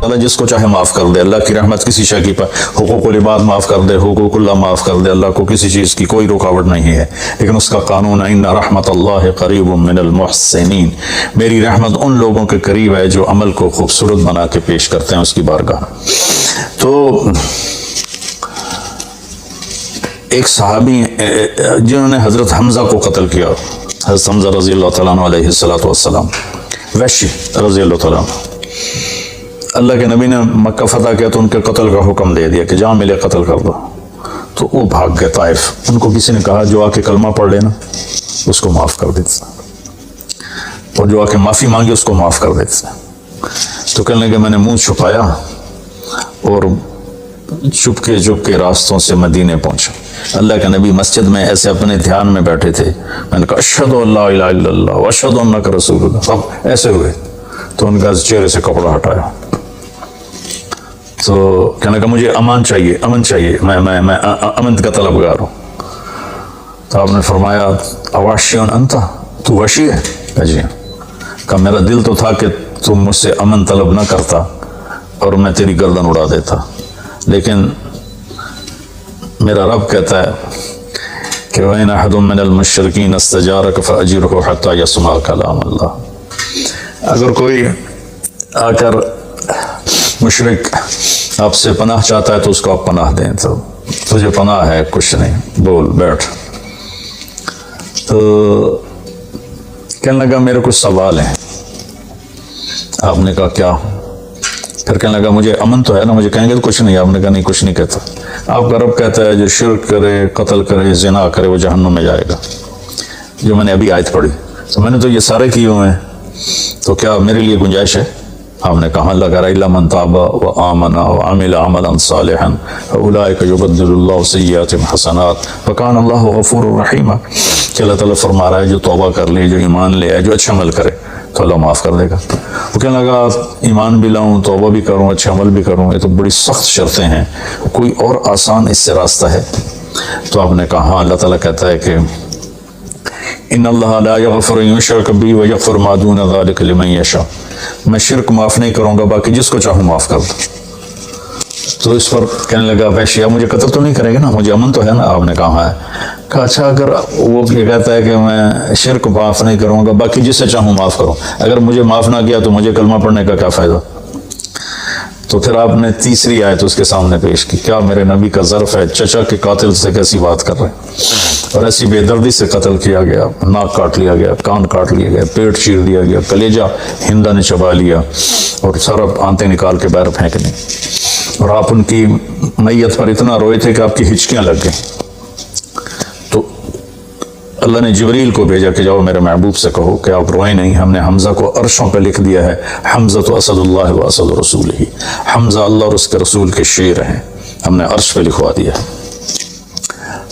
تعالیٰ جس کو چاہے معاف کر دے. اللہ کی رحمت کسی شے کی حقوق العباد معاف کر دے, حقوق اللہ معاف کر دے. اللہ کو کسی چیز کی کوئی رکاوٹ نہیں ہے, لیکن اس کا قانون ہے ان رحمت اللہ قریب من المحسنین, میری رحمت ان لوگوں کے قریب ہے جو عمل کو خوبصورت بنا کے پیش کرتے ہیں اس کی بارگاہ. تو ایک صحابی جنہوں نے حضرت حمزہ کو قتل کیا, حضرت حمزہ رضی اللہ تعالیٰ عنہ علیہ السلام, وحشی رضی اللہ تعالیٰ عنہ, اللہ کے نبی نے مکہ فتح کیا تو ان کے قتل کا حکم دے دیا کہ جہاں ملے قتل کر دو. تو وہ بھاگ گئے طائف. ان کو کسی نے کہا جو آ کے کلمہ پڑھ لینا اس کو معاف کر دیتے, اور جو آ کے معافی مانگے اس کو معاف کر دیتے. تو کہنے لگے میں نے منہ چھپایا اور چپ کے راستوں سے مدینے پہنچا. اللہ کے نبی مسجد میں ایسے اپنے دھیان میں بیٹھے تھے. میں نے کہا اشہد ان لا الہ الا اللہ واشہد انک رسول اللہ. سب ایسے ہوئے تو ان کا چہرے سے کپڑا ہٹایا. تو کہنے لگا مجھے امن چاہیے, میں امن کا طلبگار ہوں. تو آپ نے فرمایا اواشی انت, تو وحشی ہے؟ کہا جی. کہا میرا دل تو تھا کہ تم مجھ سے امن طلب نہ کرتا اور میں تیری گردن اڑا دیتا, لیکن میرا رب کہتا ہے کہ وَإِنْ أَحَدٌ مِّنَ الْمُشْرِكِينَ اسْتَجَارَكَ فَأَجِرْهُ حَتَّى يَسْمَعَ كَلَامَ اللَّهِ. اگر کوئی آ کر مشرک آپ سے پناہ چاہتا ہے تو اس کو آپ پناہ دیں. تو تجھے پناہ ہے, کچھ نہیں, بول بیٹھ. تو کہنے لگا میرے کچھ سوال ہیں. آپ نے کہا کیا؟ پھر کہنے لگا مجھے امن تو ہے نا, مجھے کہیں گے تو کچھ نہیں. آپ نے کہا نہیں کچھ نہیں کہتا. آپ کا رب کہتا ہے جو شرک کرے, قتل کرے, زنا کرے وہ جہنم میں جائے گا, جو میں نے ابھی آیت پڑھی. تو میں نے تو یہ سارے کیے ہوئے ہیں, تو کیا میرے لیے گنجائش ہے؟ آپ نے کہا اللہ کہہ رہا الا من تاب وآمن وعمل عملا صالحا فاولئک یبدل اللہ سیئاتہم حسنات وکان اللہ غفور رحیم. کہ اللہ تعالیٰ فرما رہا ہے جو توبہ کر لے, جو ایمان لے آئے, جو اچھا عمل کرے تو اللہ معاف کر دے گا. وہ کہنے لگا ایمان بھی لاؤں, توبہ بھی کروں, اچھا عمل بھی کروں, یہ تو بڑی سخت شرطیں ہیں, کوئی اور آسان اس سے راستہ ہے؟ تو آپ نے کہا ہاں, اللہ تعالیٰ کہتا ہے کہ ان اللہ لا یغفر ان یشرک بہ ویغفر ما دون ذلک لمن یشاء. میں شرک معاف نہیں کروں گا, باقی جس کو چاہوں معاف کر دوں. تو اس پر کہنے لگا وحشی مجھے قتل تو نہیں کرے گا نا, مجھے امن تو ہے نا؟ آپ نے کہا ہے. کہا اچھا اگر وہ یہ کہتا ہے کہ میں شرک معاف نہیں کروں گا, باقی جسے چاہوں معاف کروں, اگر مجھے معاف نہ کیا تو مجھے کلمہ پڑھنے کا کیا فائدہ؟ تو پھر آپ نے تیسری آیت اس کے سامنے پیش کی. کیا میرے نبی کا ظرف ہے چچا کے قاتل سے کیسی بات کر رہے ہیں, اور ایسی بے دردی سے قتل کیا گیا, ناک کاٹ لیا گیا, کان کاٹ لیا گیا, پیٹ چیر دیا گیا, کلیجہ ہندا نے چبا لیا اور سارا آنتے نکال کے باہر پھینک دی, اور آپ ان کی میت پر اتنا روئے تھے کہ آپ کی ہچکیاں لگ گئیں. تو اللہ نے جبریل کو بھیجا کہ جاؤ میرے محبوب سے کہو کہ آپ روئیں نہیں, ہم نے حمزہ کو عرشوں پہ لکھ دیا ہے, حمزہ تو اسد اللہ و اسد رسول ہی, حمزہ اللہ اور اس کے رسول کے شیر ہیں, ہم نے عرش پہ لکھوا دیا ہے.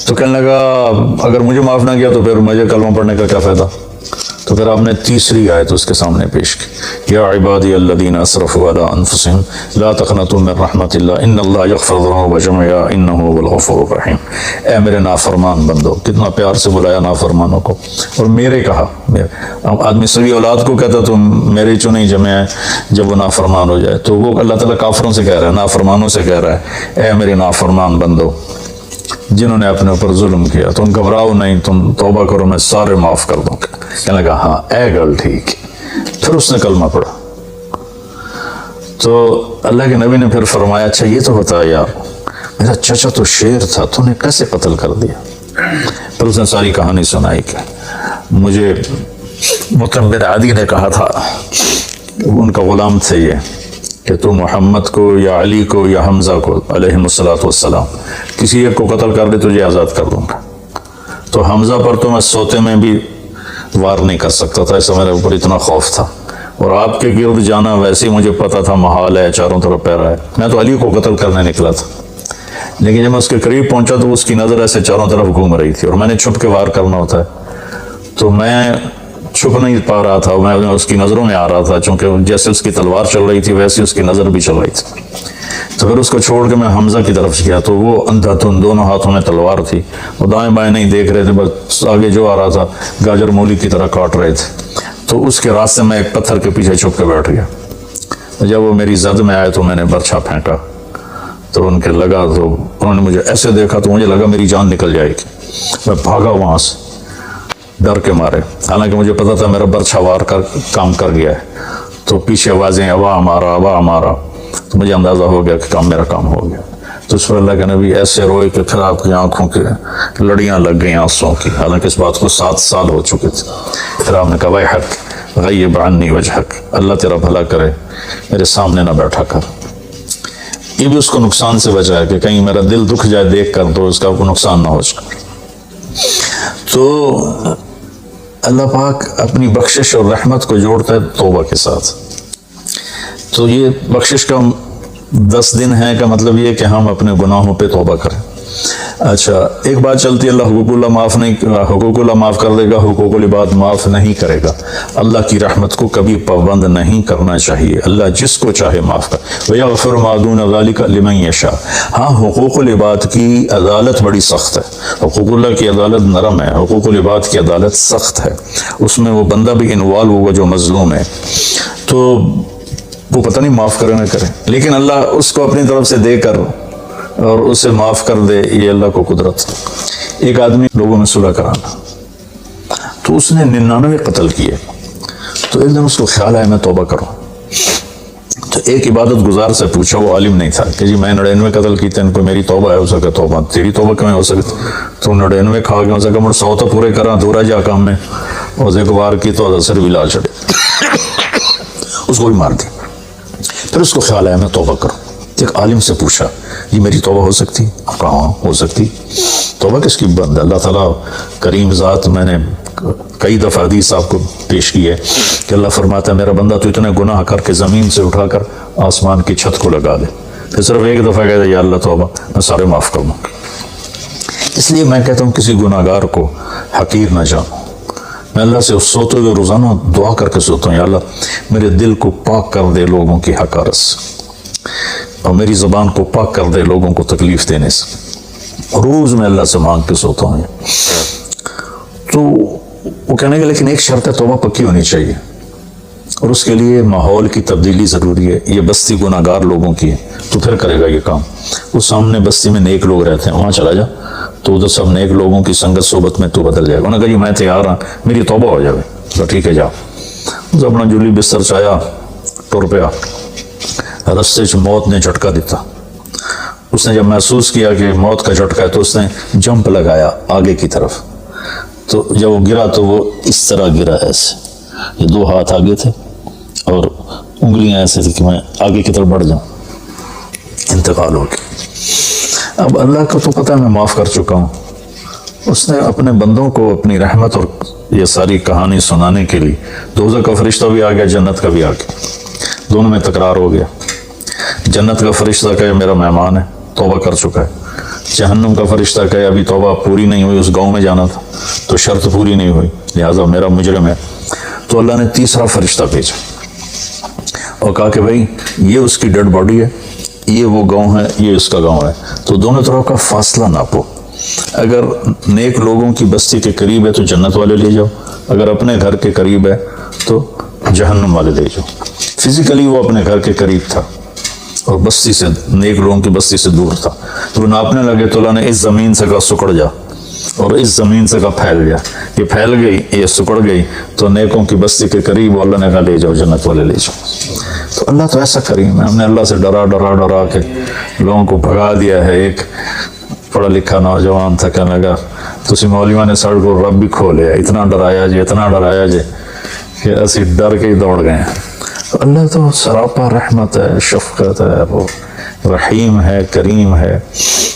تو کہنے لگا اگر مجھے معاف نہ کیا تو پھر مجھے کلمہ پڑھنے کا کیا فائدہ؟ تو پھر آپ نے تیسری آیت اس کے سامنے پیش کی. یا عبادی الذین اسرفوا علی انفسہم لا تقنطوا من رحمت اللہ ان اللہ یغفر الذنوب جميعا انہ هو الغفور الرحیم. اے میرے نافرمان بندو, کتنا پیار سے بلایا نافرمانوں کو, اور میرے کہا. آدمی سبھی اولاد کو کہتا تو میرے چنے جمع ہے, جب وہ نافرمان ہو جائے تو وہ اللہ تعالیٰ کافروں سے کہہ رہا ہے, نافرمانوں سے کہہ رہا ہے اے میرے نافرمان بندو جنہوں نے اپنے اوپر ظلم کیا, تم گھبراؤ نہیں, تم توبہ کرو, میں سارے معاف کر دوں گا. کہنے لگا ہاں اے گل ٹھیک. پھر اس نے کلمہ پڑھا. تو اللہ کے نبی نے پھر فرمایا اچھا یہ تو بتا یار, میرا چچا تو شیر تھا, تو نے کیسے قتل کر دیا؟ پھر اس نے ساری کہانی سنائی کہ مجھے مطلب بن عدی نے کہا تھا, ان کا غلام تھے یہ, کہ تو محمد کو یا علی کو یا حمزہ کو علیہم الصلوۃ والسلام کسی ایک کو قتل کر دے تجھے آزاد کر دوں گا. تو حمزہ پر تو میں سوتے میں بھی وار نہیں کر سکتا تھا, ایسا میرے اوپر اتنا خوف تھا, اور آپ کے گرد جانا ویسے ہی مجھے پتا تھا محال ہے, چاروں طرف پیرا ہے. میں تو علی کو قتل کرنے نکلا تھا, لیکن جب میں اس کے قریب پہنچا تو اس کی نظر ایسے چاروں طرف گھوم رہی تھی, اور میں نے چھپ کے وار کرنا ہوتا ہے, تو میں چھپ نہیں پا رہا تھا, میں اس کی نظروں میں آ رہا تھا, چونکہ جیسے اس کی تلوار چل رہی تھی ویسے اس کی نظر بھی چل رہی تھی. تو پھر اس کو چھوڑ کے میں حمزہ کی طرف گیا, تو وہ اندھا دھند, دونوں ہاتھوں میں تلوار تھی, وہ دائیں بائیں نہیں دیکھ رہے تھے, بس آگے جو آ رہا تھا گاجر مولی کی طرح کاٹ رہے تھے. تو اس کے راستے میں ایک پتھر کے پیچھے چھپ کے بیٹھ گیا. جب وہ میری زد میں آئے تو میں نے برچھا پھینکا تو ان کے لگا، تو انہوں نے مجھے ایسے دیکھا تو مجھے لگا میری جان نکل جائے گی، میں بھاگا وہاں سے ڈر کے مارے، حالانکہ مجھے پتا تھا میرا برچھا وار کر کام کر گیا ہے، تو پیچھے آوازیں ابا ہمارا، تو مجھے اندازہ ہو گیا کہ میرا کام ہو گیا۔ تو اس پر اللہ کے نبی ایسے روئے کہ پھر آپ کی آنکھوں کے لڑیاں لگ گئیں آنسوں کی، حالانکہ اس بات کو 7 سال ہو چکے تھے۔ پھر آپ نے کہا ویحک غیب عنی وجہک، اللہ تیرا بھلا کرے میرے سامنے نہ بیٹھا کر۔ یہ بھی اس کو نقصان سے بچا ہے کہ کہیں میرا دل دکھ جائے دیکھ کر تو اس کا کوئی نقصان نہ ہو جائے۔ تو اللہ پاک اپنی بخشش اور رحمت کو جوڑتا ہے توبہ کے ساتھ۔ تو یہ بخشش کا 10 دن ہے کا مطلب یہ کہ ہم اپنے گناہوں پہ توبہ کریں۔ اچھا، ایک بات چلتی ہے، اللہ حقوق اللہ معاف کر دے گا، حقوق العباد معاف نہیں کرے گا۔ اللہ کی رحمت کو کبھی پابند نہیں کرنا چاہیے، اللہ جس کو چاہے معاف کر۔ وَيَغْفِرُ مَا دُونَ ذَلِكَ لِمَن يَشَاءُ۔ ہاں، حقوق العباد کی عدالت بڑی سخت ہے، حقوق اللہ کی عدالت نرم ہے، حقوق العباد کی عدالت سخت ہے، اس میں وہ بندہ بھی انوالو ہوگا جو مظلوم ہے، تو وہ پتہ نہیں معاف کرے نہ کرے، لیکن اللہ اس کو اپنی طرف سے دے کر اور اسے معاف کر دے، یہ اللہ کو قدرت۔ ایک آدمی لوگوں میں صلح کرانا، تو اس نے 99 قتل کیے، تو ایک دن اس کو خیال آیا میں توبہ کروں، تو ایک عبادت گزار سے پوچھا، وہ عالم نہیں تھا، کہ جی میں 99 قتل کیتے ہیں، کوئی میری توبہ ہے؟ ہو سکے توبہ تیری توبہ کیوں ہو سکتی؟ تو 99 کھا کے ہو سکے مڑ 100 تو پورے کرا دورا جا کام میں، اور ایک بار کی تو اثر بھی لا چھڑے، اس کو بھی مار دی۔ پھر اس کو خیال آیا میں توبہ کروں، ایک عالم سے پوچھا یہ میری توبہ ہو سکتی؟ کہاں ہو سکتی، توبہ کس کی بند ہے؟ اللہ تعالیٰ کریم ذات، میں نے کئی دفعہ حدیث آپ کو پیش کی ہے کہ اللہ فرماتا ہے میرا بندہ تو اتنے گناہ کر کے زمین سے اٹھا کر آسمان کی چھت کو لگا دے، پھر صرف ایک دفعہ کہتا ہے یا اللہ توبہ، میں سارے معاف کر دوں۔ اس لیے میں کہتا ہوں کسی گناہ گار کو حقیر نہ جانو۔ میں اللہ سے سوتے ہوئے روزانہ دعا کر کے سوتا ہوں، یا اللہ میرے دل کو پاک کر دے لوگوں کی حقارت سے، اور میری زبان کو پاک کر دے لوگوں کو تکلیف دینے سے۔ روز میں اللہ سے مانگ کے سوتا ہوں۔ تو وہ کہنے گا لیکن ایک شرط ہے، توبہ پکی ہونی چاہیے، اور اس کے لیے ماحول کی تبدیلی ضروری ہے، یہ بستی گناہ گار لوگوں کی ہے، تو پھر کرے گا یہ کام۔ وہ سامنے بستی میں نیک لوگ رہتے ہیں، وہاں چلا جا، تو ادھر سب نیک لوگوں کی سنگت صحبت میں تو بدل جائے گا۔ انہوں نے کہا جی میں تیار ہوں، میری توبہ ہو جائے، تو ٹھیک ہے جاؤ۔ تو اپنا جولی بستر چایا، ٹر پیا، رستے سے موت نے جھٹکا دیتا۔ اس نے جب محسوس کیا کہ موت کا جھٹکا ہے تو اس نے جمپ لگایا آگے کی طرف، تو جب وہ گرا تو وہ اس طرح گرا، ایسے، یہ 2 ہاتھ آگے تھے اور انگلیاں ایسے تھی کہ میں آگے کی طرف بڑھ جاؤں، انتقال ہو گیا۔ اب اللہ کو تو پتہ ہے میں معاف کر چکا ہوں، اس نے اپنے بندوں کو اپنی رحمت اور یہ ساری کہانی سنانے کے لیے دوزخ کا فرشتہ بھی آ گیا، جنت کا بھی آ گیا، دونوں میں تکرار ہو گیا۔ جنت کا فرشتہ کہے میرا مہمان ہے، توبہ کر چکا ہے، جہنم کا فرشتہ کہے ابھی توبہ پوری نہیں ہوئی، اس گاؤں میں جانا تھا تو شرط پوری نہیں ہوئی، لہٰذا میرا مجرم ہے۔ تو اللہ نے تیسرا فرشتہ بھیجا اور کہا کہ بھائی یہ اس کی ڈیڈ باڈی ہے، یہ وہ گاؤں ہے، یہ اس کا گاؤں ہے، تو دونوں طرف کا فاصلہ ناپو، اگر نیک لوگوں کی بستی کے قریب ہے تو جنت والے لے جاؤ، اگر اپنے گھر کے قریب ہے تو جہنم والے لے جاؤ۔ فزیکلی وہ اپنے گھر کے قریب تھا اور بستی سے، نیک لوگوں کی بستی سے دور تھا، تو وہ ناپنے لگے تو اللہ نے اس زمین سے کہا سکڑ جا، اور اس زمین سے کہا پھیل جا، یہ پھیل گئی، یہ سکڑ گئی، تو نیکوں کی بستی کے قریب اللہ نے کہا لے جاؤ، جنت والے لے جاؤ۔ تو اللہ تو ایسا کریم ہے، ہم نے اللہ سے ڈرا کے لوگوں کو بھگا دیا ہے۔ ایک پڑھا لکھا نوجوان تھا، کہنے لگا تسی مولویوں نے ساڈے کو رب بھی کھو لیا، اتنا ڈرایا جے کہ اسی ڈر کے ہی دوڑ گئے ہیں۔ اللہ تو سراپا رحمت ہے، شفقت ہے، وہ رحیم ہے، کریم ہے،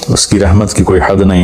اس کی رحمت کی کوئی حد نہیں۔